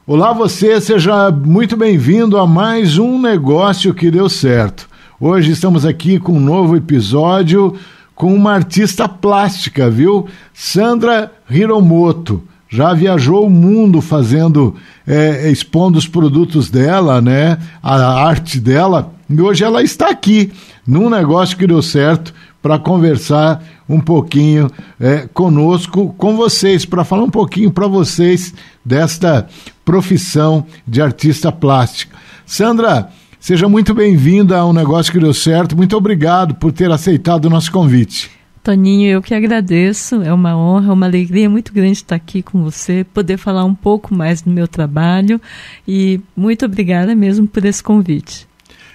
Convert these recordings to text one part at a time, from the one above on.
Olá você, seja muito bem-vindo a mais um Negócio que Deu Certo. Hoje estamos aqui com um novo episódio com uma artista plástica, viu? Sandra Hiromoto. Já viajou o mundo expondo os produtos dela, né? A arte dela. E hoje ela está aqui, num Negócio que Deu Certo, para conversar um pouquinho conosco, com vocês, para falar um pouquinho para vocês desta profissão de artista plástica. Sandra, seja muito bem-vinda ao Negócio que Deu Certo. Muito obrigado por ter aceitado o nosso convite. Toninho, eu que agradeço. É uma honra, uma alegria muito grande estar aqui com você, poder falar um pouco mais do meu trabalho e muito obrigada mesmo por esse convite.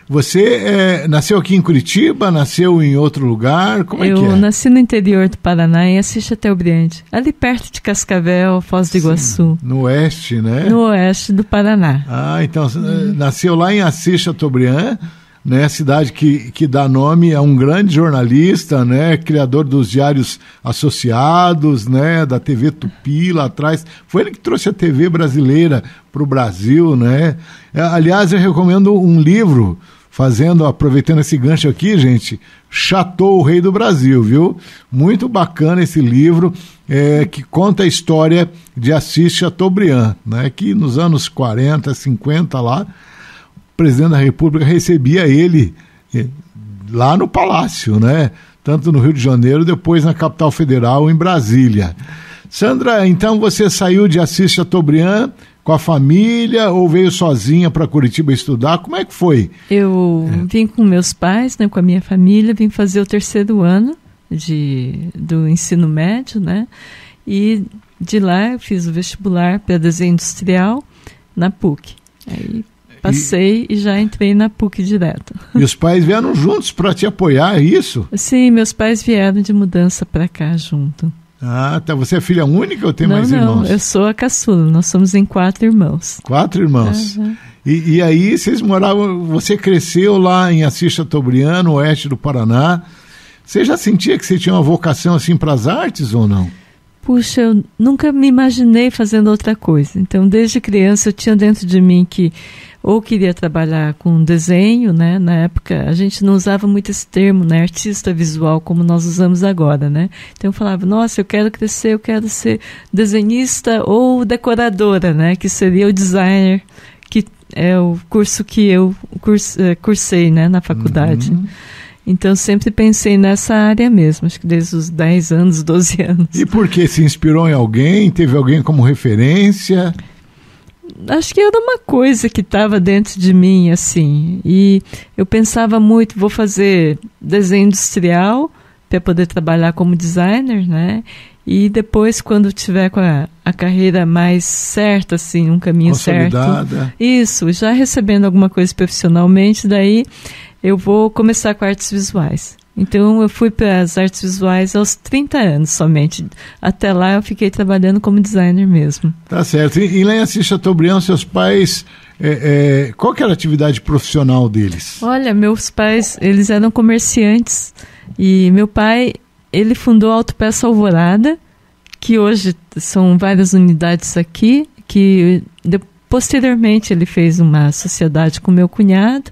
Você nasceu aqui em Curitiba, nasceu em outro lugar? Como é que é? Eu nasci no interior do Paraná, em Assis Chateaubriand, ali perto de Cascavel, Foz do Iguaçu. No oeste, né? No oeste do Paraná. Ah, então nasceu lá em Assis Chateaubriand, né? Cidade que dá nome a um grande jornalista, né? Criador dos Diários Associados, né? Da TV Tupi lá atrás. Foi ele que trouxe a TV brasileira para o Brasil, né? Aliás, eu recomendo um livro, aproveitando esse gancho aqui, gente, Chateau, o Rei do Brasil, viu? Muito bacana esse livro, que conta a história de Assis Chateaubriand, né? Que nos anos 40, 50 lá, o presidente da República recebia ele lá no Palácio, né? Tanto no Rio de Janeiro, depois na capital federal, em Brasília. Sandra, então você saiu de Assis Chateaubriand com a família ou veio sozinha para Curitiba estudar? Como é que foi? Eu vim com meus pais, né, com a minha família, vim fazer o 3º ano do ensino médio, né? E de lá eu fiz o vestibular para desenho industrial na PUC. Aí passei e já entrei na PUC direto. E os pais vieram juntos para te apoiar, é isso? Sim, meus pais vieram de mudança para cá junto. Ah, tá. Você é filha única ou tem mais irmãos? Não, eu sou a caçula. Nós somos em 4 irmãos. 4 irmãos. Uhum. E aí vocês moravam, você cresceu lá em Assis Chateaubriand, no oeste do Paraná. Você já sentia que você tinha uma vocação assim para as artes ou não? Puxa, eu nunca me imaginei fazendo outra coisa. Então, desde criança eu tinha dentro de mim que ou queria trabalhar com desenho, né? Na época a gente não usava muito esse termo, né? Artista visual, como nós usamos agora, né? Então eu falava, nossa, eu quero crescer, eu quero ser desenhista ou decoradora, né? Que seria o designer, que é o curso que eu cursei, né? Na faculdade. Uhum. Então, sempre pensei nessa área mesmo, acho que desde os 10 anos, 12 anos. E por que? Se inspirou em alguém? Teve alguém como referência? Acho que era uma coisa que estava dentro de mim, assim. E eu pensava muito, vou fazer desenho industrial para poder trabalhar como designer, né? E depois, quando tiver com a carreira mais certa, assim, um caminho consolidada. Certo. Isso, já recebendo alguma coisa profissionalmente, daí eu vou começar com artes visuais. Então, eu fui para as artes visuais aos 30 anos somente. Até lá, eu fiquei trabalhando como designer mesmo. Tá certo. E lá em Assis Chateaubriand, seus pais, qual que era a atividade profissional deles? Olha, meus pais, eles eram comerciantes. E meu pai, ele fundou a Autopeça Alvorada, que hoje são várias unidades aqui, que posteriormente ele fez uma sociedade com meu cunhado,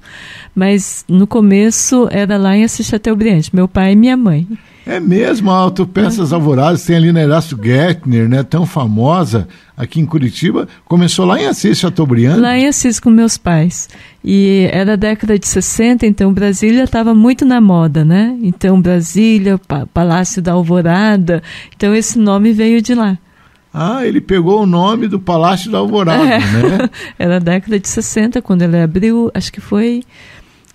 mas no começo era lá em Assis Chateaubriand, meu pai e minha mãe. É mesmo, a Autopeças Alvoradas tem ali na Erasto Gettner, né, tão famosa aqui em Curitiba, começou lá em Assis Chateaubriand? Lá em Assis com meus pais. E era a década de 60, então Brasília estava muito na moda, né? Então Brasília, Palácio da Alvorada, então esse nome veio de lá. Ah, ele pegou o nome do Palácio da Alvorada, né? Era a década de 60, quando ele abriu, acho que foi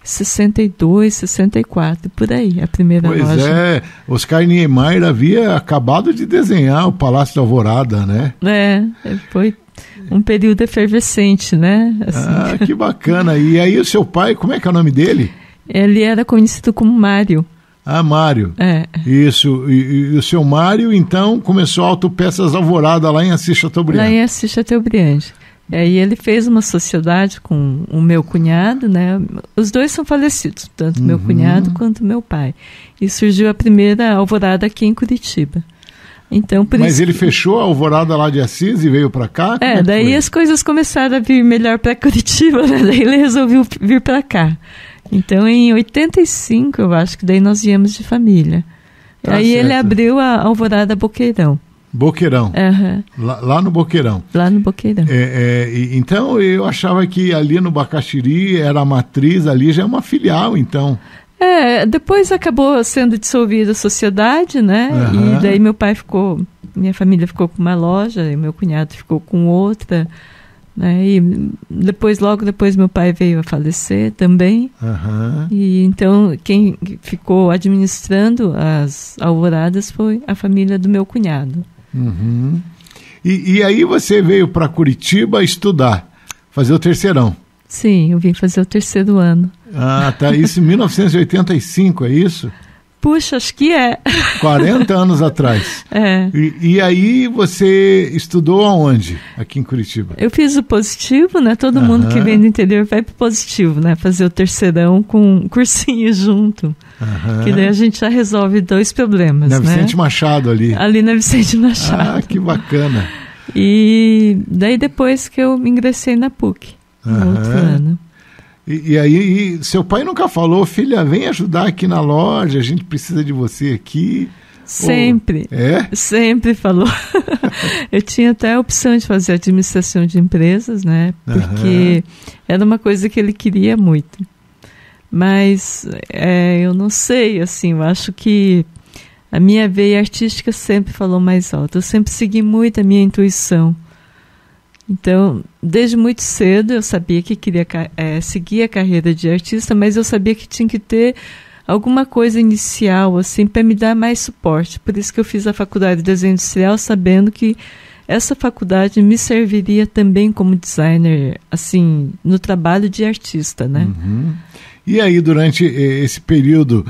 62, 64, por aí, a primeira loja. Pois é, Oscar Niemeyer havia acabado de desenhar o Palácio da Alvorada, né? Foi um período efervescente, né? Assim. Ah, que bacana. E aí o seu pai, como é que é o nome dele? Ele era conhecido como Mário. Ah, Mário. Isso. E o seu Mário, então, começou a Autopeças Alvorada lá em Assis Chateaubriand. Lá em Assis Chateaubriand. E ele fez uma sociedade com o meu cunhado, né? Os dois são falecidos, tanto meu cunhado quanto meu pai. E surgiu a primeira alvorada aqui em Curitiba. Então, Mas ele fechou a Alvorada lá de Assis e veio para cá? Daí foi? As coisas começaram a vir melhor para Curitiba, né? Daí ele resolveu vir para cá. Então, em 85, eu acho que daí nós viemos de família. Aí certo. Ele abriu a Alvorada Boqueirão. Boqueirão. Uhum. Lá no Boqueirão. Lá no Boqueirão. Então, eu achava que ali no Bacaxiri era a matriz, ali já é uma filial, então. Depois acabou sendo dissolvida a sociedade, né? Uhum. E daí minha família ficou com uma loja, e meu cunhado ficou com outra, né? E logo depois meu pai veio a falecer também. Uhum. E então quem ficou administrando as alvoradas foi a família do meu cunhado. Uhum. E aí você veio para Curitiba estudar, fazer o terceirão. Sim, eu vim fazer o terceiro ano. Tá. Isso em 1985, é isso? Puxa, acho que é. 40 anos atrás. E aí você estudou aonde, aqui em Curitiba? Eu fiz o Positivo, né? Todo mundo que vem do interior vai pro Positivo, né? Fazer o terceirão com um cursinho junto. Que daí a gente já resolve 2 problemas, na Vicente Machado ali. Ali na Vicente Machado. Que bacana. E daí depois que eu ingressei na PUC. No outro ano. E aí, seu pai nunca falou, filha, vem ajudar aqui na loja, a gente precisa de você aqui? Sempre. Sempre falou. Eu tinha até a opção de fazer administração de empresas, né? Porque era uma coisa que ele queria muito. Mas eu não sei, assim, eu acho que a minha veia artística sempre falou mais alto. Eu sempre segui muito a minha intuição. Então, desde muito cedo eu sabia que queria seguir a carreira de artista, mas eu sabia que tinha que ter alguma coisa inicial, assim, para me dar mais suporte. Por isso que eu fiz a faculdade de desenho industrial, sabendo que essa faculdade me serviria também como designer, assim, no trabalho de artista, né? Uhum. E aí, durante esse período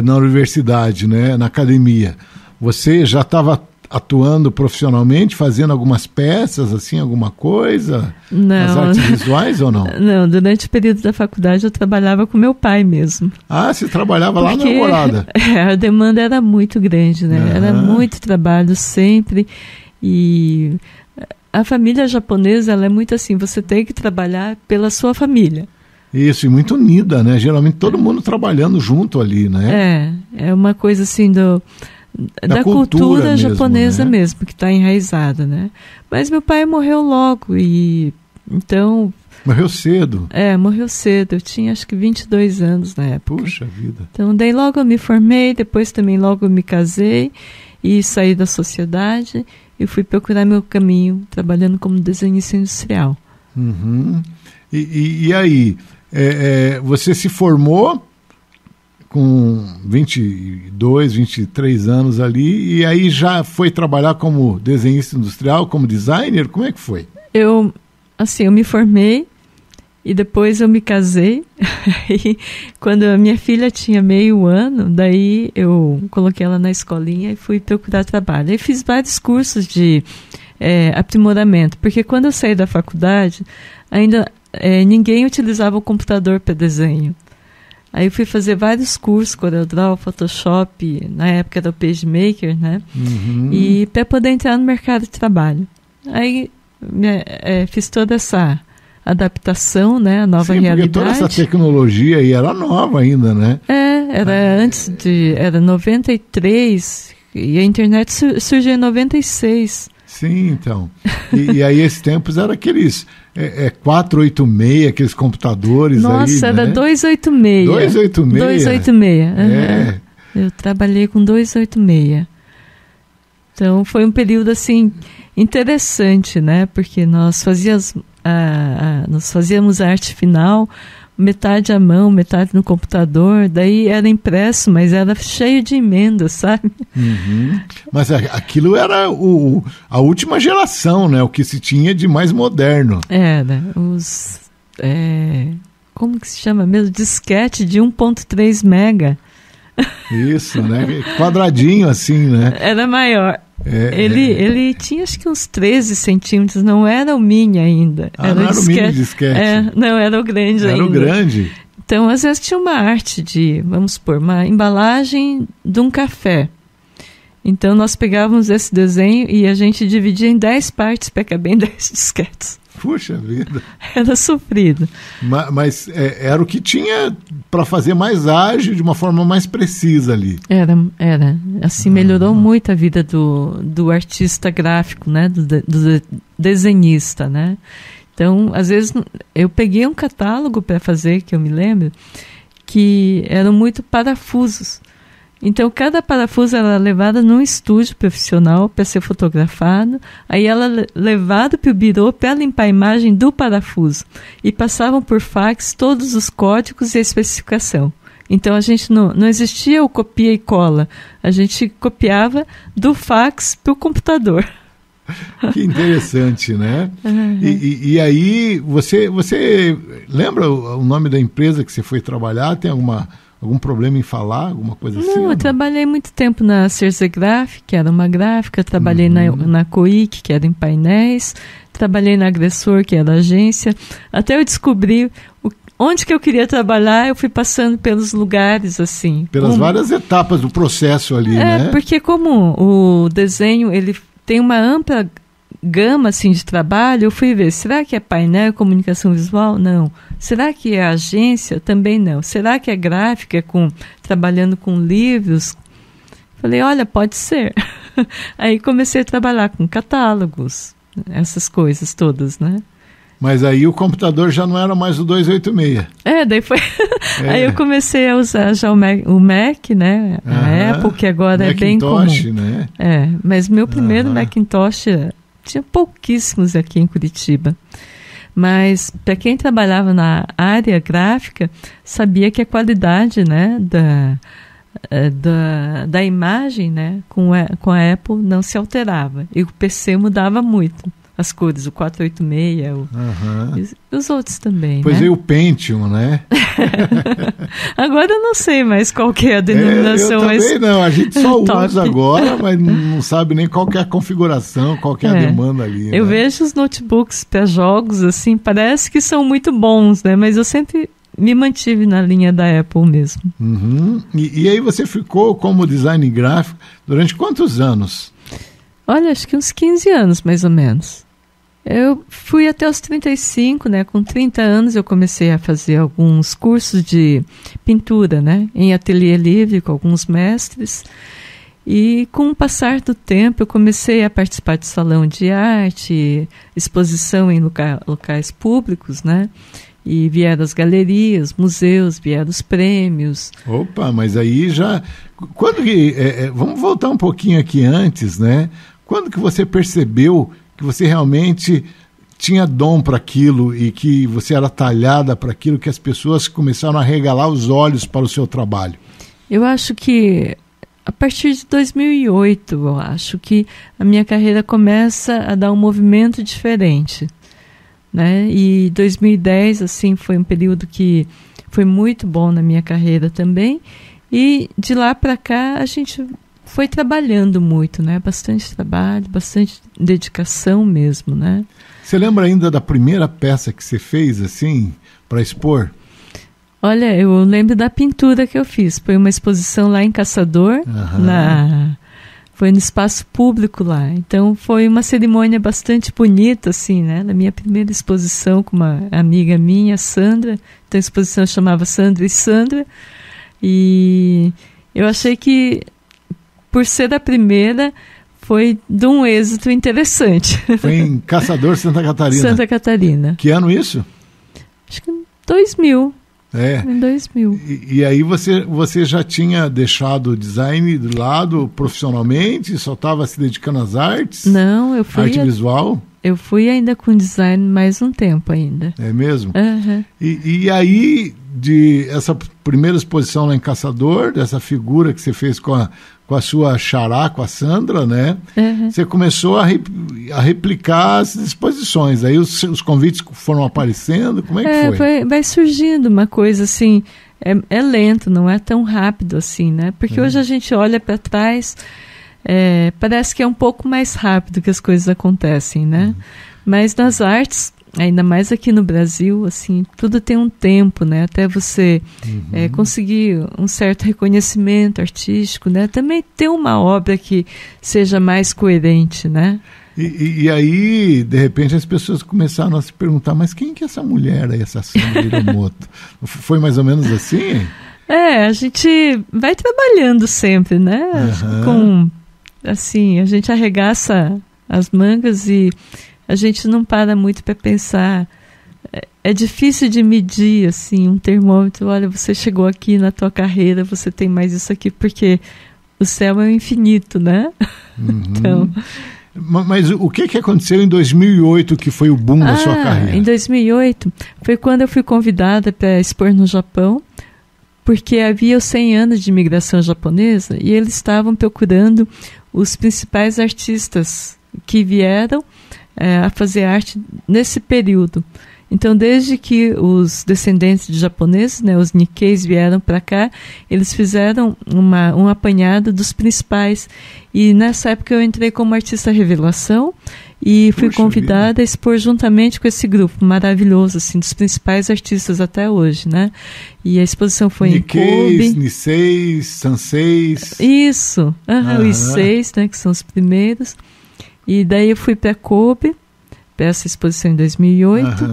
na universidade, né, na academia, você já estava atuando profissionalmente, fazendo algumas peças, assim, alguma coisa? Não. Nas artes visuais ou não? Não, durante o período da faculdade eu trabalhava com meu pai mesmo. Você trabalhava lá na Alvorada? A demanda era muito grande, né? Era muito trabalho sempre. E a família japonesa, ela é muito assim, você tem que trabalhar pela sua família. Isso, e muito unida, né? Geralmente todo mundo trabalhando junto ali, né? É uma coisa assim da cultura japonesa mesmo, que está enraizada, né? Mas meu pai morreu logo e então... Morreu cedo? Morreu cedo. Eu tinha acho que 22 anos na época. Puxa vida. Então daí logo eu me formei, depois também logo eu me casei e saí da sociedade e fui procurar meu caminho trabalhando como desenhista industrial. Uhum. E aí, você se formou com 22, 23 anos ali, e aí já foi trabalhar como desenhista industrial, como designer? Como é que foi? Eu me formei e depois eu me casei. E quando a minha filha tinha meio ano, daí eu coloquei ela na escolinha e fui procurar trabalho. Aí fiz vários cursos de aprimoramento, porque quando eu saí da faculdade, ainda ninguém utilizava o computador para desenho. Aí eu fui fazer vários cursos, CorelDRAW, Photoshop, na época era o PageMaker, né? Uhum. E para poder entrar no mercado de trabalho. Aí fiz toda essa adaptação, né, a nova realidade. Porque toda essa tecnologia aí era nova ainda, né? Era 93 e a internet surgiu em 96. Sim, então. E aí esses tempos eram aqueles 486, aqueles computadores. Nossa, aí, era né? 286. 286? 286. Eu trabalhei com 286. Então foi um período assim interessante, né? Porque nós fazíamos a arte final, metade à mão, metade no computador, daí era impresso, mas era cheio de emendas, sabe? Uhum. Mas aquilo era a última geração, né? O que se tinha de mais moderno. Era, como que se chama mesmo? Disquete de 1.3 mega. Isso, né? Quadradinho assim, né? Era maior. Ele tinha acho que uns 13 centímetros, não era o mini ainda. Não era o mini disquete. Não, era o grande ainda. Era o grande. Então, às vezes tinha uma arte de, vamos supor, uma embalagem de um café. Então nós pegávamos esse desenho e a gente dividia em 10 partes para caber em 10 disquetes. Puxa vida. Era sofrido. Mas era o que tinha para fazer mais ágil, de uma forma mais precisa ali. Era. Assim, melhorou muito a vida do artista gráfico, né? Do desenhista, né? Então, às vezes, eu peguei um catálogo para fazer, que eu me lembro, que eram muito parafusos. Então, cada parafuso era levado num estúdio profissional para ser fotografado, aí ela levada para o birô para limpar a imagem do parafuso. E passavam por fax todos os códigos e a especificação. Então, a gente não existia o copia e cola. A gente copiava do fax para o computador. Que interessante, né? Uhum. E aí, você lembra o nome da empresa que você foi trabalhar? Tem algum problema em falar? Alguma coisa assim? Não, eu trabalhei muito tempo na Cerzegraf, que era uma gráfica. Trabalhei na Coic, que era em painéis. Trabalhei na Agressor, que era agência. Até eu descobrir onde que eu queria trabalhar, eu fui passando pelos lugares, assim. Pelas várias etapas do processo ali, né? Porque como o desenho, ele tem uma ampla gama assim, de trabalho, eu fui ver, será que é painel, comunicação visual? Não. Será que é agência? Também não. Será que é gráfica, trabalhando com livros? Falei, olha, pode ser. Aí comecei a trabalhar com catálogos, essas coisas todas, né? Mas aí o computador já não era mais o 286. Daí foi... Aí eu comecei a usar já o Mac, né? A Apple, que agora Macintosh, é bem comum. Né? Mas meu primeiro Macintosh tinha pouquíssimos aqui em Curitiba. Mas para quem trabalhava na área gráfica, sabia que a qualidade, né, da imagem, né, com a Apple não se alterava. E o PC mudava muito. As cores, o 486, e os outros também. Pois né? é, o Pentium, né? Agora eu não sei mais qual que é a denominação. Eu também não, a gente só usa agora, mas não sabe nem qual que é a configuração, qual que é a demanda ali. Eu vejo os notebooks para jogos, assim, parece que são muito bons, né? Mas eu sempre me mantive na linha da Apple mesmo. E aí você ficou como design gráfico durante quantos anos? Olha, acho que uns 15 anos, mais ou menos. Eu fui até os 35, né? Com 30 anos eu comecei a fazer alguns cursos de pintura, né? Em ateliê livre, com alguns mestres. E com o passar do tempo eu comecei a participar de salão de arte, exposição em locais públicos, né? E vieram as galerias, museus, vieram os prêmios. Opa, mas aí já... vamos voltar um pouquinho aqui antes, né? Quando que você percebeu que você realmente tinha dom para aquilo e que você era talhada para aquilo, que as pessoas começaram a regalar os olhos para o seu trabalho? Eu acho que a partir de 2008, eu acho que a minha carreira começa a dar um movimento diferente, né? E 2010, assim, foi um período que foi muito bom na minha carreira também. E de lá para cá a gente foi trabalhando muito, né? Bastante trabalho, bastante dedicação mesmo, né? Você lembra ainda da primeira peça que você fez, assim, para expor? Olha, eu lembro da pintura que eu fiz. Foi uma exposição lá em Caçador, foi no espaço público lá. Então foi uma cerimônia bastante bonita, assim, né? Na minha primeira exposição com uma amiga minha, Sandra. Então a exposição chamava Sandra e Sandra. E eu achei que, por ser a primeira, foi de um êxito interessante. Foi em Caçador, Santa Catarina. Santa Catarina. Que ano isso? Acho que em 2000. Em 2000. E aí você já tinha deixado o design de lado profissionalmente? Só estava se dedicando às artes? Não, eu fui... Arte visual? Eu fui ainda com design mais um tempo ainda. É mesmo? E aí, de essa primeira exposição lá em Caçador, dessa figura que você fez com a sua xará, com a Sandra, né? Você começou a replicar as exposições. Aí os convites foram aparecendo. Como é que foi? Vai surgindo uma coisa assim, é lento, não é tão rápido assim, né? Porque hoje a gente olha para trás, parece que é um pouco mais rápido que as coisas acontecem, né? Mas nas artes ainda mais aqui no Brasil, assim, tudo tem um tempo, né? Até você conseguir um certo reconhecimento artístico, né? Também ter uma obra que seja mais coerente, né? E aí, de repente, as pessoas começaram a se perguntar, mas quem que é essa mulher aí, essa Sandra Hiromoto? Foi mais ou menos assim? A gente vai trabalhando sempre, né? Assim, a gente arregaça as mangas e a gente não para muito para pensar. É difícil de medir, assim, um termômetro. Olha, você chegou aqui na tua carreira, você tem mais isso aqui, porque o céu é o infinito, né? Então... Mas o que aconteceu em 2008 que foi o boom da sua carreira? Em 2008 foi quando eu fui convidada para expor no Japão, porque havia os 100 anos de imigração japonesa e eles estavam procurando os principais artistas que vieram a fazer arte nesse período. Então, desde que os descendentes de japoneses, né, os Nikkeis, vieram para cá, eles fizeram um apanhado dos principais. E nessa época eu entrei como artista revelação e fui convidada a expor juntamente com esse grupo maravilhoso, assim, dos principais artistas até hoje, né? E a exposição foi Nikkeis, em Kobe. Nisseis, Sanseis. Isso, os Issei, né, que são os primeiros. E daí eu fui para Kobe, para essa exposição em 2008,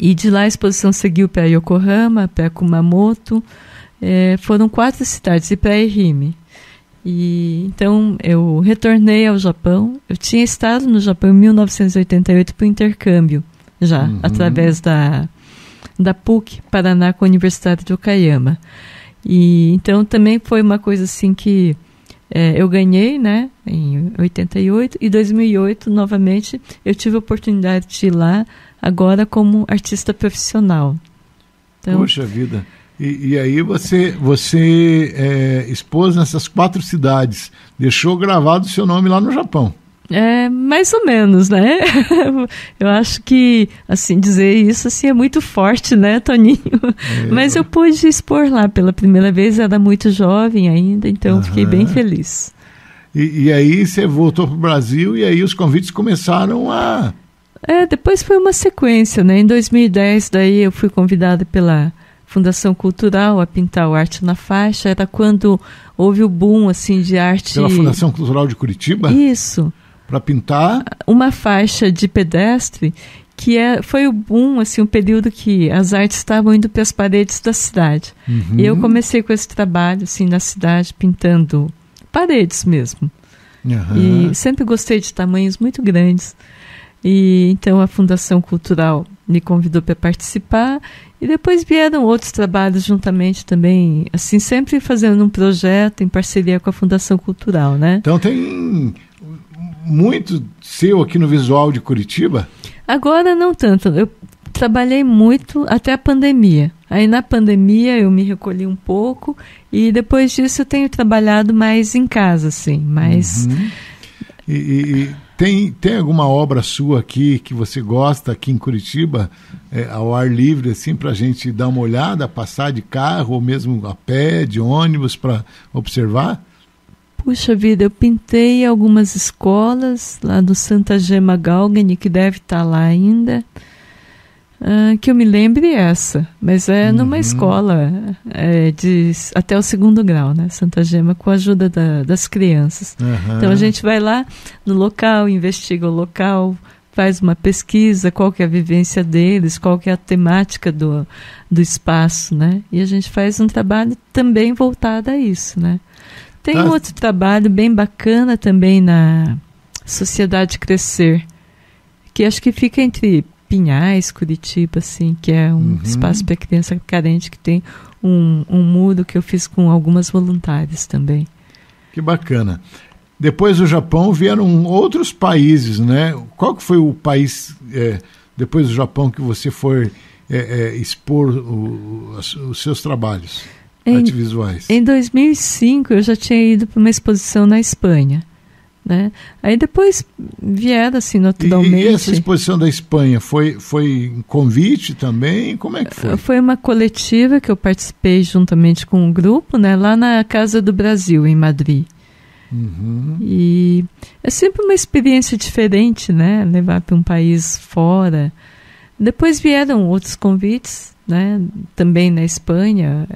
e de lá a exposição seguiu para Yokohama, para Kumamoto, foram 4 cidades, e para Ehime. E então eu retornei ao Japão. Eu tinha estado no Japão em 1988 para o intercâmbio, já, através da PUC, Paraná, com a Universidade de Okayama. E então também foi uma coisa assim que eu ganhei, né, em 88, e 2008, novamente, eu tive a oportunidade de ir lá, agora como artista profissional. Então, poxa vida! E aí você expôs nessas 4 cidades, deixou gravado o seu nome lá no Japão. Mais ou menos, né? Eu acho que, assim, dizer isso assim, é muito forte, né, Toninho? Mas eu pude expor lá pela primeira vez, era muito jovem ainda, então fiquei bem feliz. E aí você voltou para o Brasil e aí os convites começaram a... Depois foi uma sequência, né? Em 2010, daí eu fui convidada pela Fundação Cultural a pintar o Arte na Faixa, era quando houve o boom, assim, de arte... Pela Fundação Cultural de Curitiba? Isso. Para pintar uma faixa de pedestre que foi o boom, assim, um período que as artes estavam indo para as paredes da cidade. E eu comecei com esse trabalho, assim, na cidade, pintando paredes mesmo. E sempre gostei de tamanhos muito grandes. E então a Fundação Cultural me convidou para participar e depois vieram outros trabalhos juntamente também, assim, sempre fazendo um projeto em parceria com a Fundação Cultural, né? Então tem muito seu aqui no visual de Curitiba? Agora não tanto. Eu trabalhei muito até a pandemia. Aí na pandemia eu me recolhi um pouco e depois disso eu tenho trabalhado mais em casa, assim, mais... E tem alguma obra sua aqui que você gosta aqui em Curitiba, ao ar livre, assim, para a gente dar uma olhada, passar de carro ou mesmo a pé, de ônibus, para observar? Puxa vida, eu pintei algumas escolas lá do Santa Gema Galgani, que deve estar lá ainda, que eu me lembre essa, mas é numa escola até o 2º grau, né? Santa Gema, com a ajuda das crianças. Então a gente vai lá no local, investiga o local, faz uma pesquisa, qual que é a vivência deles, qual que é a temática do espaço, né? E a gente faz um trabalho também voltado a isso, né? Tem outro trabalho bem bacana também na Sociedade Crescer, que acho que fica entre Pinhais, Curitiba, assim, que é um espaço para criança carente, que tem um muro que eu fiz com algumas voluntárias também. Que bacana. Depois do Japão vieram outros países, né? Qual que foi o país, depois do Japão, que você foi expor os seus trabalhos? Artes visuais. Em 2005 eu já tinha ido para uma exposição na Espanha, né? Aí depois vieram assim naturalmente. E essa exposição da Espanha foi um convite também? Como é que foi? Foi uma coletiva que eu participei juntamente com um grupo, né? Lá na Casa do Brasil, em Madrid. E é sempre uma experiência diferente, né? Levar para um país fora. Depois vieram outros convites, né? Também na Espanha,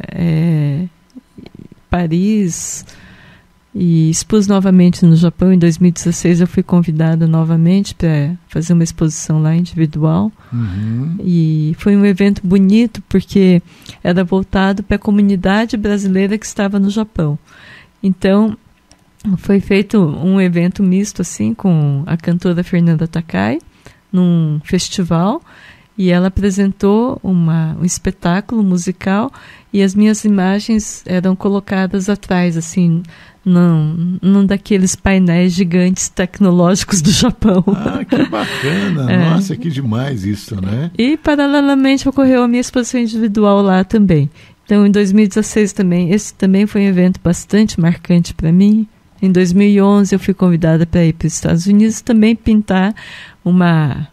Paris, e expus novamente no Japão. Em 2016 eu fui convidada novamente para fazer uma exposição lá individual. E foi um evento bonito porque era voltado para a comunidade brasileira que estava no Japão. Então foi feito um evento misto assim com a cantora Fernanda Takai num festival, e ela apresentou um espetáculo musical, e as minhas imagens eram colocadas atrás, assim, num daqueles painéis gigantes tecnológicos do Japão. Ah, que bacana! Nossa, que demais isso, né? E, paralelamente, ocorreu a minha exposição individual lá também. Então, em 2016 também, esse também foi um evento bastante marcante para mim. Em 2011 eu fui convidada para ir para os Estados Unidos também pintar uma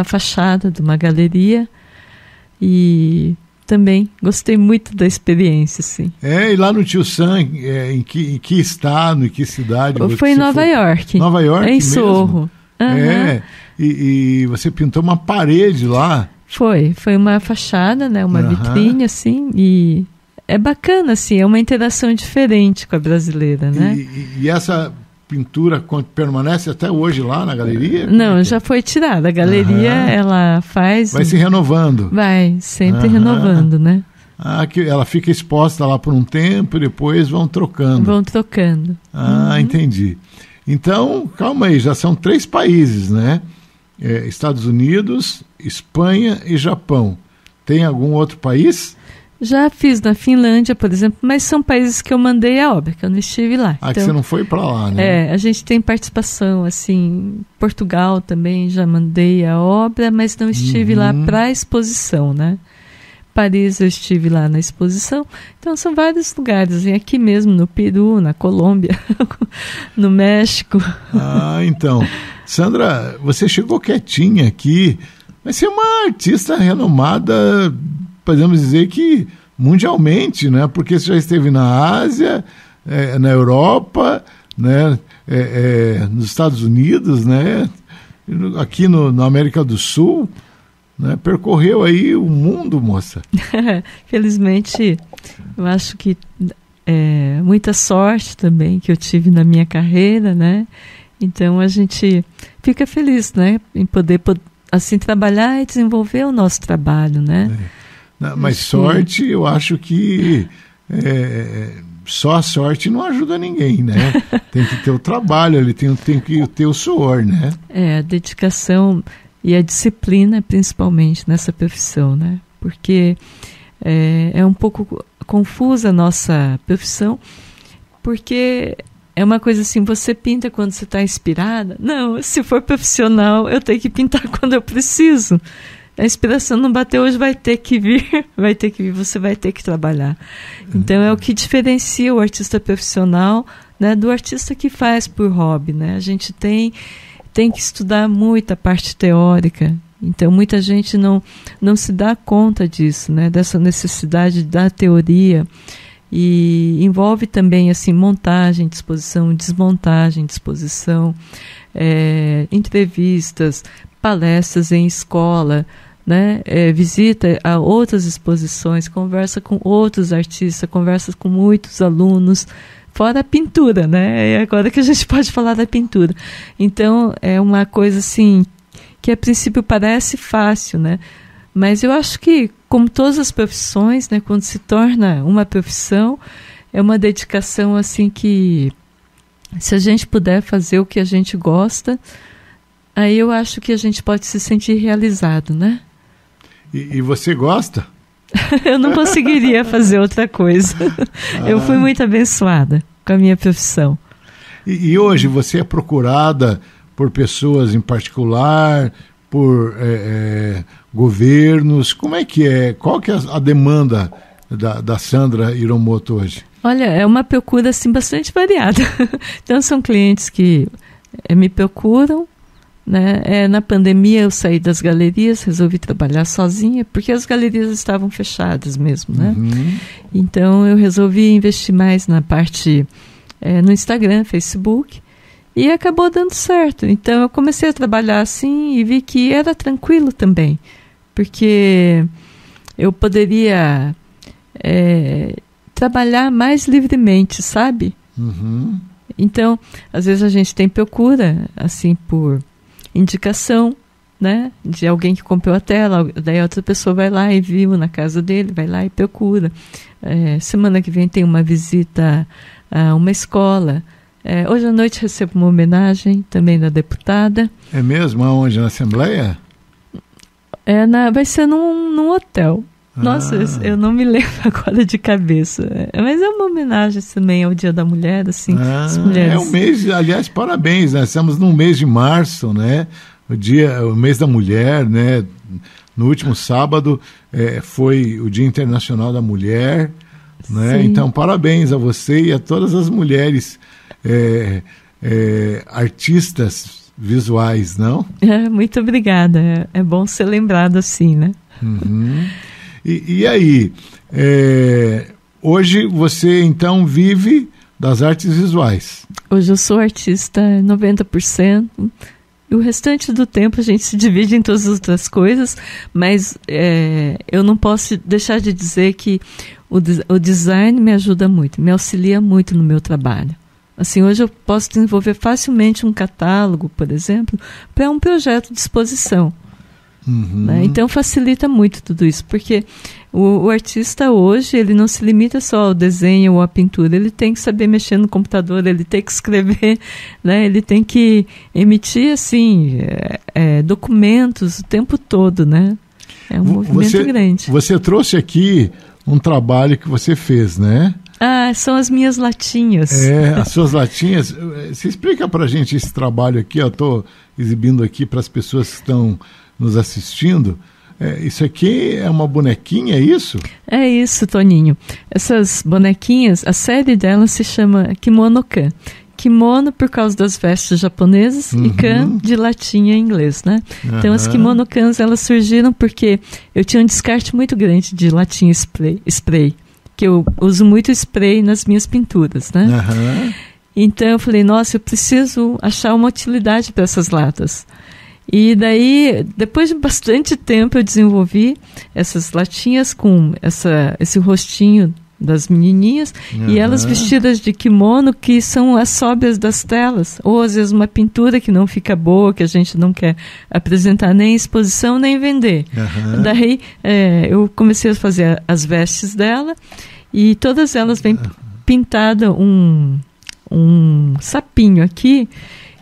fachada de uma galeria, e também gostei muito da experiência, sim. E lá no Tio Sam, em que estado, em que cidade? Foi em Nova York. Nova York em mesmo? Sorro. E você pintou uma parede lá? Foi uma fachada, né, uma vitrine, assim, e é bacana, assim, é uma interação diferente com a brasileira, né? E essa pintura permanece até hoje lá na galeria? Não, já foi tirada. A galeria, ela faz... Vai se renovando. Vai, sempre renovando, né? Que ela fica exposta lá por um tempo e depois vão trocando. Vão trocando. Entendi. Então, calma aí, já são 3 países, né? Estados Unidos, Espanha e Japão. Tem algum outro país? Já fiz na Finlândia, por exemplo, mas são países que eu mandei a obra, que eu não estive lá. Que você não foi para lá, né? A gente tem participação, assim, Portugal também, já mandei a obra, mas não estive lá para a exposição, né? Paris eu estive lá na exposição. Então são vários lugares, aqui mesmo no Peru, na Colômbia, no México. Então. Sandra, você chegou quietinha aqui, mas você é uma artista renomada, podemos dizer que mundialmente, né? Porque você já esteve na Ásia, na Europa, né? Nos Estados Unidos, né? Aqui na América do Sul, né? Percorreu aí o mundo, moça. Felizmente, eu acho que muita sorte também que eu tive na minha carreira, né? Então a gente fica feliz, né? Em poder assim trabalhar e desenvolver o nosso trabalho, né? Mas sorte, eu acho que só a sorte não ajuda ninguém, né? Tem que ter o trabalho, ele tem que ter o suor, né? A dedicação e a disciplina, principalmente nessa profissão, né? Porque é um pouco confusa a nossa profissão, porque é uma coisa assim, você pinta quando você está inspirada? Não, se for profissional, eu tenho que pintar quando eu preciso. A inspiração não bateu hoje, vai ter que vir, você vai ter que trabalhar. Então é o que diferencia o artista profissional, né, do artista que faz por hobby, né? A gente tem que estudar muito a parte teórica. Então muita gente não se dá conta disso, né, dessa necessidade da teoria. E envolve também assim, montagem de exposição, desmontagem de exposição, entrevistas, palestras em escola, né? Visita a outras exposições, conversa com outros artistas, conversa com muitos alunos, fora a pintura, né? É agora que a gente pode falar da pintura. Então é uma coisa assim que a princípio parece fácil, né? Mas eu acho que, como todas as profissões, né, quando se torna uma profissão, é uma dedicação assim que, se a gente puder fazer o que a gente gosta, aí eu acho que a gente pode se sentir realizado, né? E você gosta? Eu não conseguiria fazer outra coisa. Eu fui muito abençoada com a minha profissão. E hoje você é procurada por pessoas em particular, por governos? Como é que é? Qual que é a demanda da Sandra Hiromoto hoje? Olha, é uma procura assim, bastante variada. Então são clientes que me procuram, né? Na pandemia eu saí das galerias, resolvi trabalhar sozinha, porque as galerias estavam fechadas mesmo, né? Então eu resolvi investir mais na parte no Instagram, Facebook, e acabou dando certo. Então eu comecei a trabalhar assim e vi que era tranquilo também, porque eu poderia trabalhar mais livremente, sabe? Uhum. Então, às vezes a gente tem procura, assim, por indicação, né, de alguém que comprou a tela, daí outra pessoa vai lá e viu na casa dele, vai lá e procura. Semana que vem tem uma visita a uma escola. Hoje à noite recebo uma homenagem também da deputada. É mesmo? Aonde? Na Assembleia? Vai ser num hotel. Nossa, eu não me lembro agora de cabeça. Mas é uma homenagem também ao Dia da Mulher, assim. As mulheres. É um mês, aliás, parabéns, né? Estamos no mês de março, né? O mês da mulher, né? No último sábado foi o Dia Internacional da Mulher, né? Então, parabéns a você e a todas as mulheres artistas visuais, não? Muito obrigada. É bom ser lembrado assim, né? Uhum. E aí, hoje você então vive das artes visuais? Hoje eu sou artista 90%, e o restante do tempo a gente se divide em todas as outras coisas, mas eu não posso deixar de dizer que o design me ajuda muito, me auxilia muito no meu trabalho. Assim, hoje eu posso desenvolver facilmente um catálogo, por exemplo, para um projeto de exposição. Uhum. Né? Então facilita muito tudo isso, porque o artista hoje, ele não se limita só ao desenho ou à pintura, ele tem que saber mexer no computador, ele tem que escrever, né? Ele tem que emitir assim, documentos o tempo todo, né? É um movimento grande. Você trouxe aqui um trabalho que você fez, né? São as minhas latinhas. As suas latinhas. Você explica pra gente esse trabalho aqui, eu estou exibindo aqui para as pessoas que estão nos assistindo. Isso aqui é uma bonequinha, é isso? É isso, Toninho. Essas bonequinhas, a série delas se chama Kimono-kan. Kimono por causa das vestes japonesas e kan de latinha em inglês, né? Então as Kimono-kans, elas surgiram porque eu tinha um descarte muito grande de latinha spray, que eu uso muito spray nas minhas pinturas, né? Então eu falei, nossa, eu preciso achar uma utilidade para essas latas. E daí, depois de bastante tempo, eu desenvolvi essas latinhas com esse rostinho das menininhas, e elas vestidas de kimono, que são as sóbrias das telas, ou às vezes uma pintura que não fica boa, que a gente não quer apresentar nem em exposição, nem vender. Daí, eu comecei a fazer as vestes dela, e todas elas vêm pintada um sapinho aqui,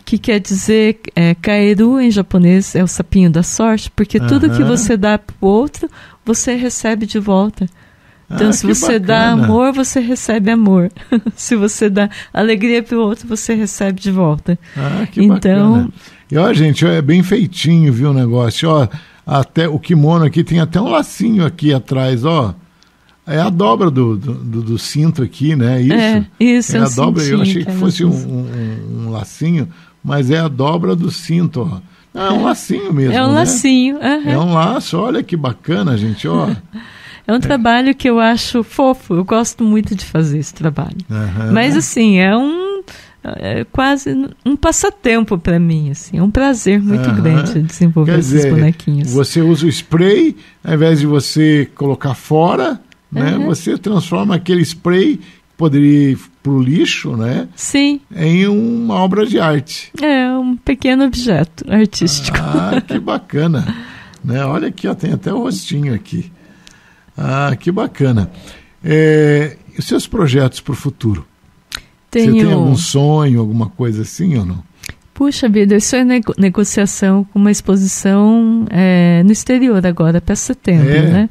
que quer dizer, kaeru em japonês é o sapinho da sorte, porque tudo que você dá para o outro, você recebe de volta. Então, se você dá amor, você recebe amor. Se você dá alegria para o outro, você recebe de volta. Que bacana. E ó, gente, é bem feitinho, viu, o negócio. Ó, até o kimono aqui tem até um lacinho aqui atrás, ó. É a dobra do cinto aqui, né? Isso é a dobra. Eu achei que fosse um lacinho, mas é a dobra do cinto, ó. É um lacinho mesmo, É um lacinho. É um laço, olha que bacana, gente, ó. É um trabalho que eu acho fofo, eu gosto muito de fazer esse trabalho. Mas assim, é quase um passatempo para mim, assim, é um prazer muito grande desenvolver esses bonequinhos. Você usa o spray, ao invés de você colocar fora, né, você transforma aquele spray que poderia ir para o lixo, né? Sim. Em uma obra de arte. Um pequeno objeto artístico. Que bacana. Né? Olha aqui, ó, tem até o rostinho aqui. Que bacana. E os seus projetos para o futuro? Você tem algum sonho, alguma coisa assim ou não? Puxa vida, eu estou em negociação com uma exposição no exterior agora, para setembro, né?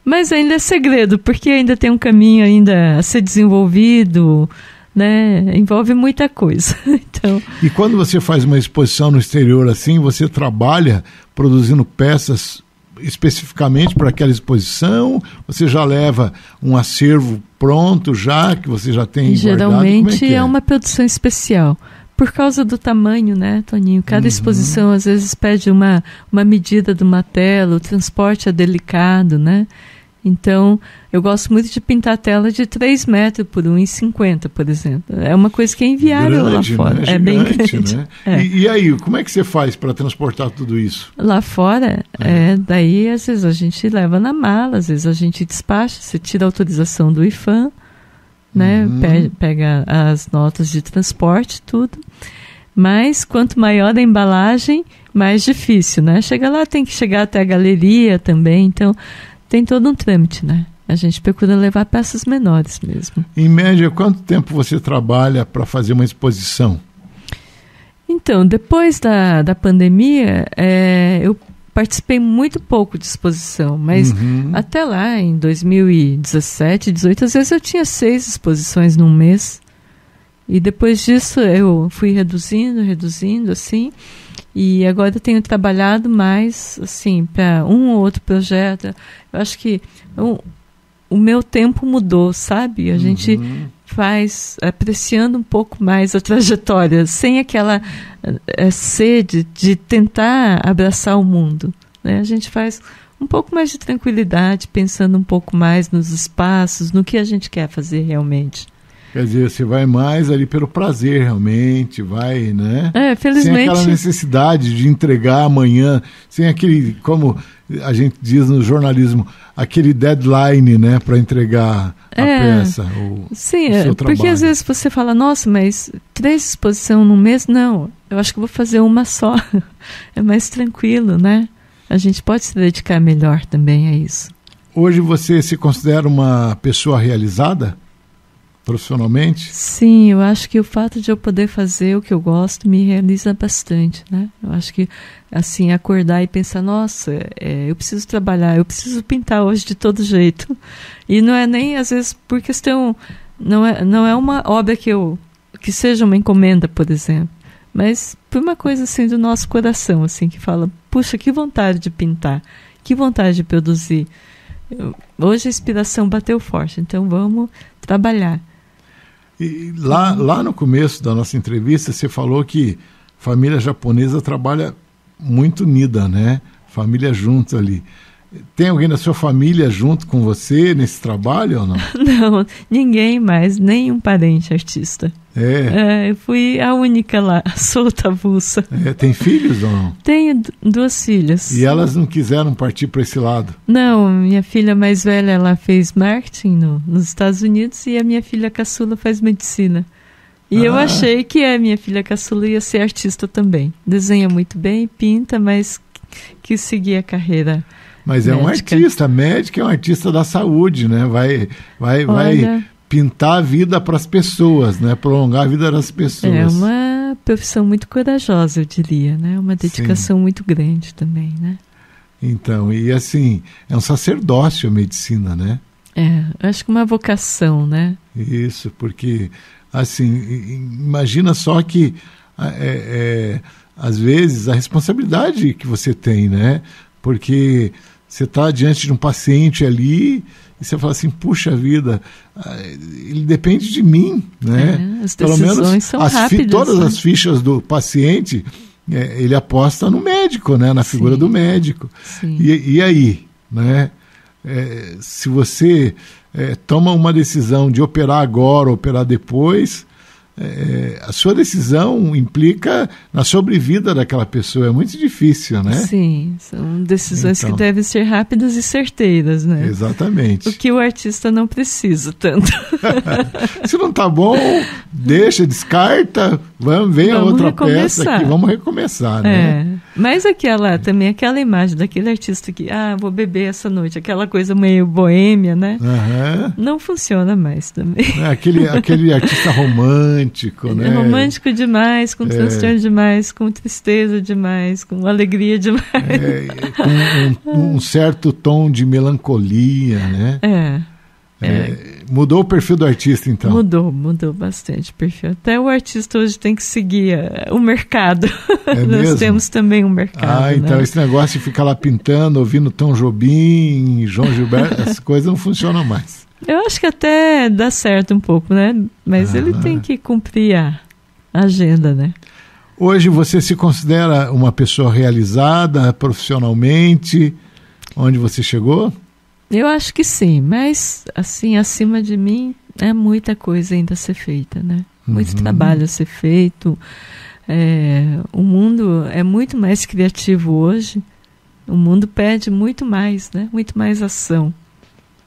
Mas ainda é segredo, porque ainda tem um caminho ainda a ser desenvolvido, né? Envolve muita coisa. Então... E quando você faz uma exposição no exterior assim, você trabalha produzindo peças especificamente para aquela exposição? Você já leva um acervo pronto já, que você já tem guardado? Geralmente é uma produção especial. Por causa do tamanho, né, Toninho? Cada exposição às vezes pede uma medida de uma tela, o transporte é delicado, né? Então, eu gosto muito de pintar tela de 3 metros por 1,50, por exemplo. É uma coisa que é inviável grande, lá fora. Né? É Gigante, bem grande. Né? É. E aí, como é que você faz para transportar tudo isso? Lá fora, daí às vezes a gente leva na mala, às vezes a gente despacha, você tira a autorização do IFAM, né? Pega as notas de transporte, tudo. Mas quanto maior a embalagem, mais difícil, né? Chega lá, tem que chegar até a galeria também, então tem todo um trâmite, né? A gente procura levar peças menores mesmo. Em média, quanto tempo você trabalha para fazer uma exposição? Então, depois da pandemia, eu participei muito pouco de exposição, mas até lá, em 2017, 2018, às vezes eu tinha 6 exposições num mês. E depois disso eu fui reduzindo, assim. E agora eu tenho trabalhado mais, assim, para um ou outro projeto. Eu acho que o meu tempo mudou, sabe? A gente faz apreciando um pouco mais a trajetória, sem aquela sede de tentar abraçar o mundo, né? A gente faz um pouco mais de tranquilidade, pensando um pouco mais nos espaços, no que a gente quer fazer realmente. Quer dizer, você vai mais ali pelo prazer, realmente, vai, né? Felizmente. Sem aquela necessidade de entregar amanhã, sem aquele, como a gente diz no jornalismo, aquele deadline, né, para entregar a peça, o seu trabalho. Porque às vezes você fala, nossa, mas 3 exposições num mês? Não, eu acho que vou fazer uma só. É mais tranquilo, né? A gente pode se dedicar melhor também a isso. Hoje você se considera uma pessoa realizada? Profissionalmente? Sim, eu acho que o fato de eu poder fazer o que eu gosto me realiza bastante, né? Eu acho que, assim, acordar e pensar, nossa, eu preciso trabalhar, eu preciso pintar hoje de todo jeito. E não é nem, às vezes, por questão, não é uma obra que seja uma encomenda, por exemplo, mas por uma coisa, assim, do nosso coração, assim, que fala, puxa, que vontade de pintar, que vontade de produzir. Hoje a inspiração bateu forte, então vamos trabalhar. E lá no começo da nossa entrevista, você falou que família japonesa trabalha muito unida, né? Família junto ali. Tem alguém da sua família junto com você nesse trabalho ou não? Não, ninguém mais, nem um parente artista. Eu fui a única lá, solta avulsa. Tem filhos ou não? Tenho 2 filhas. E elas não quiseram partir para esse lado? Não, minha filha mais velha, ela fez marketing nos Estados Unidos e a minha filha caçula faz medicina. E eu achei que a minha filha caçula ia ser artista também. Desenha muito bem, pinta, mas quis seguir a carreira. Mas médica. É um artista, médico é um artista da saúde, né? Vai pintar a vida para as pessoas, né? Prolongar a vida das pessoas. É uma profissão muito corajosa, eu diria, né? Uma dedicação muito grande também, né? Então, e assim, é um sacerdócio a medicina, né? Acho que uma vocação, né? Isso, porque, assim, imagina só que, às vezes, a responsabilidade que você tem, né? Porque você está diante de um paciente ali e você fala assim, puxa vida, ele depende de mim, né? As decisões pelo menos são rápidas. Todas né? as fichas do paciente, ele aposta no médico, né? Na figura do médico. E aí, né? Se você toma uma decisão de operar agora, operar depois, a sua decisão implica na sobrevida daquela pessoa. É muito difícil, né? Sim, são decisões que devem ser rápidas e certeiras, né? Exatamente. O que o artista não precisa tanto. Se não tá bom, deixa, descarta, vem a outra peça aqui, vamos recomeçar, né? Mas também aquela imagem daquele artista que, vou beber essa noite, aquela coisa meio boêmia, né? Não funciona mais também. Aquele artista romântico, né? Romântico demais, com transtorno demais, com tristeza demais, com alegria demais. Com um certo tom de melancolia, né? Mudou o perfil do artista, então? Mudou bastante o perfil. Até o artista hoje tem que seguir o mercado. Nós mesmo? temos também um mercado. Então né? Esse negócio de ficar lá pintando, ouvindo Tom Jobim, João Gilberto, essas coisas não funcionam mais. Eu acho que até dá certo um pouco, né? Mas ele tem que cumprir a agenda, né? Hoje você se considera uma pessoa realizada profissionalmente? Onde você chegou? Eu acho que sim, mas assim, acima de mim é muita coisa ainda a ser feita, né? Muito trabalho a ser feito. O mundo é muito mais criativo hoje. O mundo pede muito mais, né? Muito mais ação.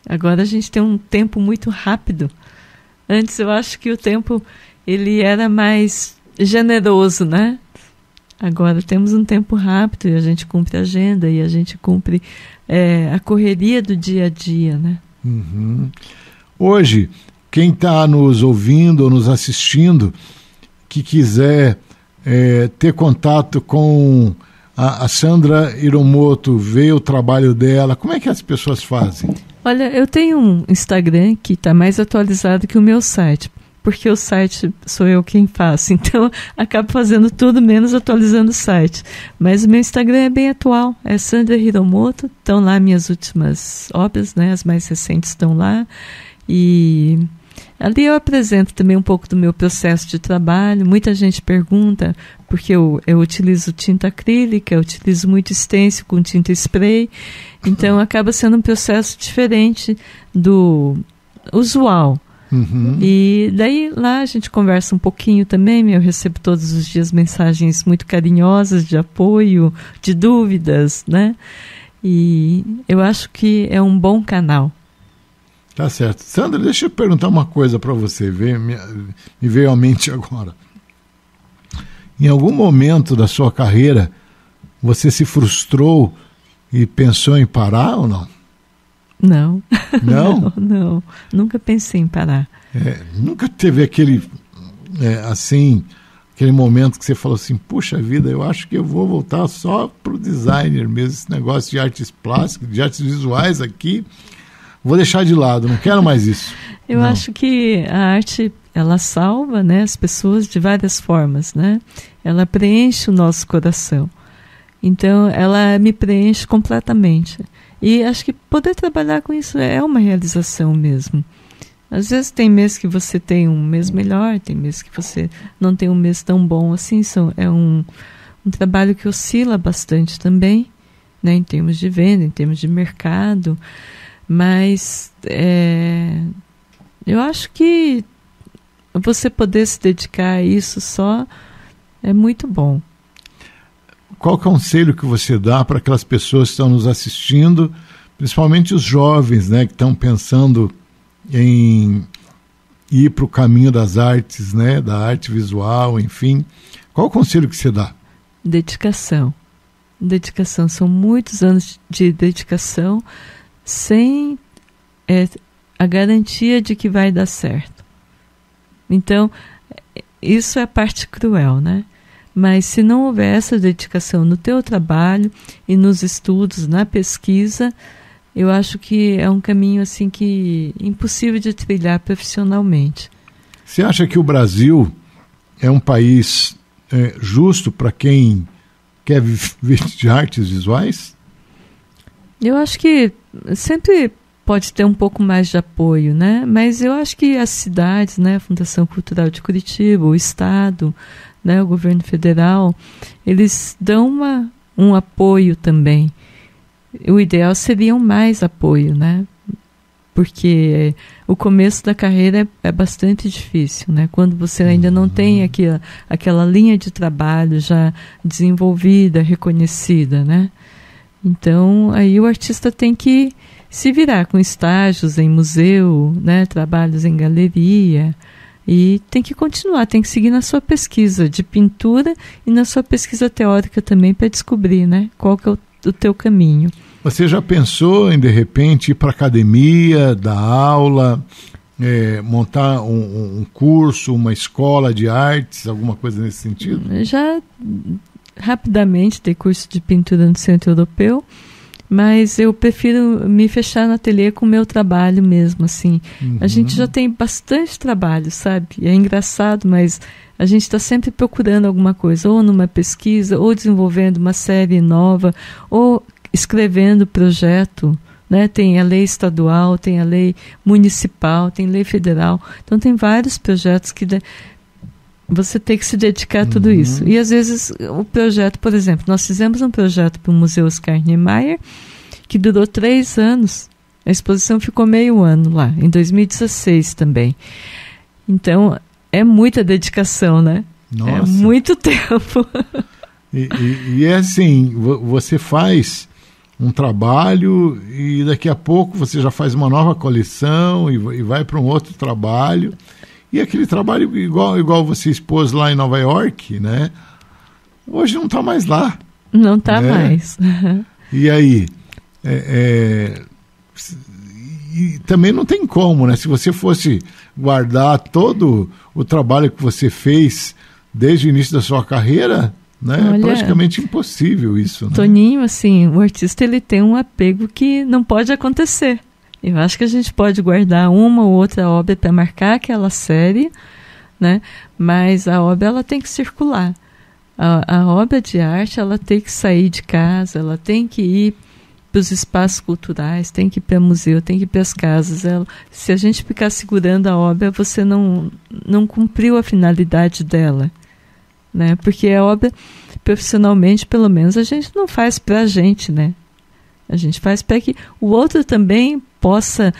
Agora a gente tem um tempo muito rápido. Antes eu acho que o tempo ele era mais generoso, né? Agora temos um tempo rápido e a gente cumpre a agenda e a gente cumpre a correria do dia a dia, né? Hoje, quem está nos ouvindo ou nos assistindo, que quiser ter contato com a Sandra Hiromoto, ver o trabalho dela, como é que as pessoas fazem? Olha, eu tenho um Instagram que está mais atualizado que o meu site, porque o site sou eu quem faço, então acabo fazendo tudo menos atualizando o site. Mas o meu Instagram é bem atual, é Sandra Hiromoto, estão lá minhas últimas obras, né, as mais recentes estão lá, e ali eu apresento também um pouco do meu processo de trabalho. Muita gente pergunta, porque eu utilizo tinta acrílica, eu utilizo muito stencil com tinta spray, então acaba sendo um processo diferente do usual. E daí lá a gente conversa um pouquinho também, eu recebo todos os dias mensagens muito carinhosas de apoio, de dúvidas, né? E eu acho que é um bom canal. Tá certo. Sandra, deixa eu perguntar uma coisa para você, me veio à mente agora. Em algum momento da sua carreira, você se frustrou e pensou em parar ou não? Não. Não? Não. Nunca pensei em parar. Nunca teve aquele momento que você falou assim, puxa vida, eu acho que eu vou voltar só pro designer mesmo, esse negócio de artes plásticas, de artes visuais aqui, vou deixar de lado, não quero mais isso. Eu acho que a arte, ela salva, né, as pessoas de várias formas, né? Ela preenche o nosso coração. Então, ela me preenche completamente. E acho que poder trabalhar com isso é uma realização mesmo. Às vezes tem mês que você tem um mês melhor, tem mês que você não tem um mês tão bom assim. É um trabalho que oscila bastante também, né, em termos de venda, em termos de mercado. Mas eu acho que você poder se dedicar a isso só é muito bom. Qual conselho que você dá para aquelas pessoas que estão nos assistindo, principalmente os jovens, né, que estão pensando em ir para o caminho das artes, né, da arte visual, enfim. Qual o conselho que você dá? Dedicação. Dedicação. São muitos anos de dedicação sem a garantia de que vai dar certo. Então, isso é a parte cruel, né? Mas se não houver essa dedicação no teu trabalho e nos estudos, na pesquisa, eu acho que é um caminho assim que impossível de trilhar profissionalmente. Você acha que o Brasil é um país justo para quem quer viver de artes visuais? Eu acho que sempre pode ter um pouco mais de apoio, né? Mas eu acho que as cidades, né, a Fundação Cultural de Curitiba, o Estado, né, o governo federal, eles dão um apoio também. O ideal seria um mais apoio, né? Porque o começo da carreira é bastante difícil, né? Quando você ainda não tem aquela linha de trabalho já desenvolvida, reconhecida, né? Então, aí o artista tem que se virar com estágios em museu, né? Trabalhos em galeria. E tem que continuar, tem que seguir na sua pesquisa de pintura e na sua pesquisa teórica também para descobrir, né, qual que é o teu caminho. Você já pensou em, de repente, ir para a academia, dar aula, montar um curso, uma escola de artes, alguma coisa nesse sentido? Já rapidamente dei curso de pintura no Centro Europeu, mas eu prefiro me fechar no ateliê com o meu trabalho mesmo, assim. A gente já tem bastante trabalho, sabe? É engraçado, mas a gente está sempre procurando alguma coisa, ou numa pesquisa, ou desenvolvendo uma série nova, ou escrevendo projeto, né? Tem a lei estadual, tem a lei municipal, tem lei federal. Então tem vários projetos que você tem que se dedicar a tudo isso. E às vezes o projeto, por exemplo, nós fizemos um projeto para o Museu Oscar Niemeyer que durou 3 anos A exposição ficou meio ano lá, em 2016 também. Então, é muita dedicação, né? Nossa. É muito tempo. E é assim, você faz um trabalho e daqui a pouco você já faz uma nova coleção e vai para um outro trabalho. E aquele trabalho igual você expôs lá em Nova York, né? Hoje não está mais lá. Não está mais. E aí? E também não tem como, né? Se você fosse guardar todo o trabalho que você fez desde o início da sua carreira, né? Olha, é praticamente impossível isso, né? Toninho, assim, o artista ele tem um apego que não pode acontecer. Eu acho que a gente pode guardar uma ou outra obra para marcar aquela série, né? Mas a obra ela tem que circular. A obra de arte ela tem que sair de casa, ela tem que ir para os espaços culturais, tem que ir para o museu, tem que ir para as casas. Se a gente ficar segurando a obra, você não cumpriu a finalidade dela, né? Porque a obra, profissionalmente, pelo menos, a gente não faz para a gente, né? A gente faz para que o outro também possa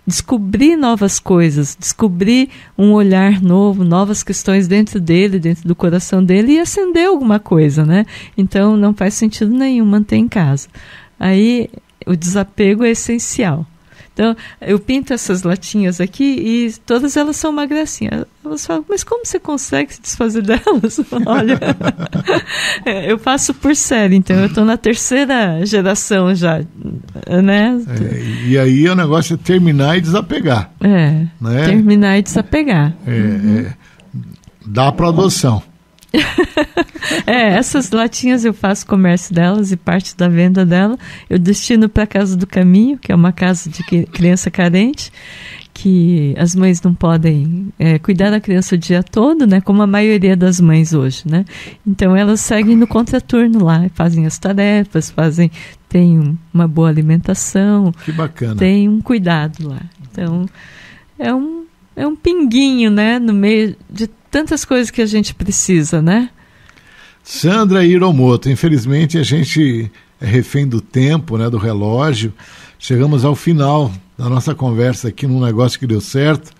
descobrir novas coisas, descobrir um olhar novo, novas questões dentro dele, dentro do coração dele e acender alguma coisa, né? Então não faz sentido nenhum manter em casa. Aí o desapego é essencial. Então, eu pinto essas latinhas aqui e todas elas são uma gracinha. Elas falam, mas como você consegue se desfazer delas? Olha, eu faço por série, então eu estou na 3ª geração já, né? E aí o negócio é terminar e desapegar. Né? Terminar e desapegar. Dá para adoção. Essas latinhas eu faço comércio delas e parte da venda dela eu destino para a Casa do Caminho, que é uma casa de criança carente, que as mães não podem cuidar da criança o dia todo, né, como a maioria das mães hoje, né? Então elas seguem no contraturno lá, fazem as tarefas, têm uma boa alimentação, que bacana, tem um cuidado lá. Então é um pinguinho, né, no meio de tantas coisas que a gente precisa, né? Sandra Hiromoto, infelizmente a gente é refém do tempo, né, do relógio. Chegamos ao final da nossa conversa aqui num negócio que deu certo.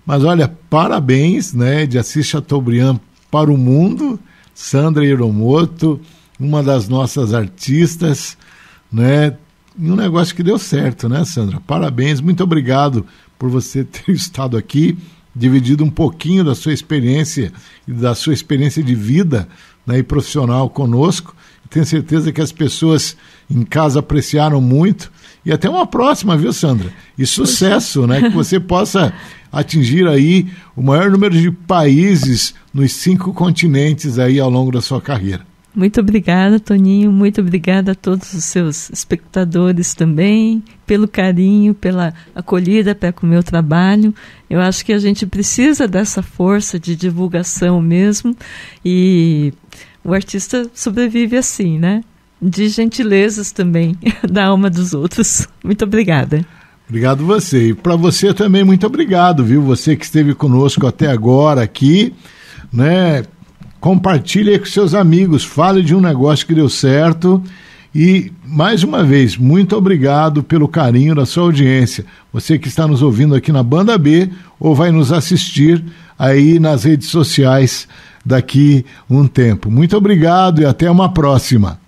Mas olha, parabéns, né, de Assis Chateaubriand para o mundo. Sandra Hiromoto, uma das nossas artistas, né? E um negócio que deu certo, né, Sandra? Parabéns, muito obrigado por você ter estado aqui, dividido um pouquinho da sua experiência e da sua experiência de vida, né, e profissional conosco. Tenho certeza que as pessoas em casa apreciaram muito. E até uma próxima, viu, Sandra? E sucesso, né? Que você possa atingir aí o maior número de países nos 5 continentes aí ao longo da sua carreira. Muito obrigada, Toninho. Muito obrigada a todos os seus espectadores também, pelo carinho, pela acolhida para com o meu trabalho. Eu acho que a gente precisa dessa força de divulgação mesmo. E o artista sobrevive assim, né? De gentilezas também, da alma dos outros. Muito obrigada. Obrigado você. E para você também, muito obrigado, viu? Você que esteve conosco até agora aqui, né? Compartilhe aí com seus amigos, fale de um negócio que deu certo e, mais uma vez, muito obrigado pelo carinho da sua audiência. Você que está nos ouvindo aqui na Banda B ou vai nos assistir aí nas redes sociais daqui um tempo. Muito obrigado e até uma próxima.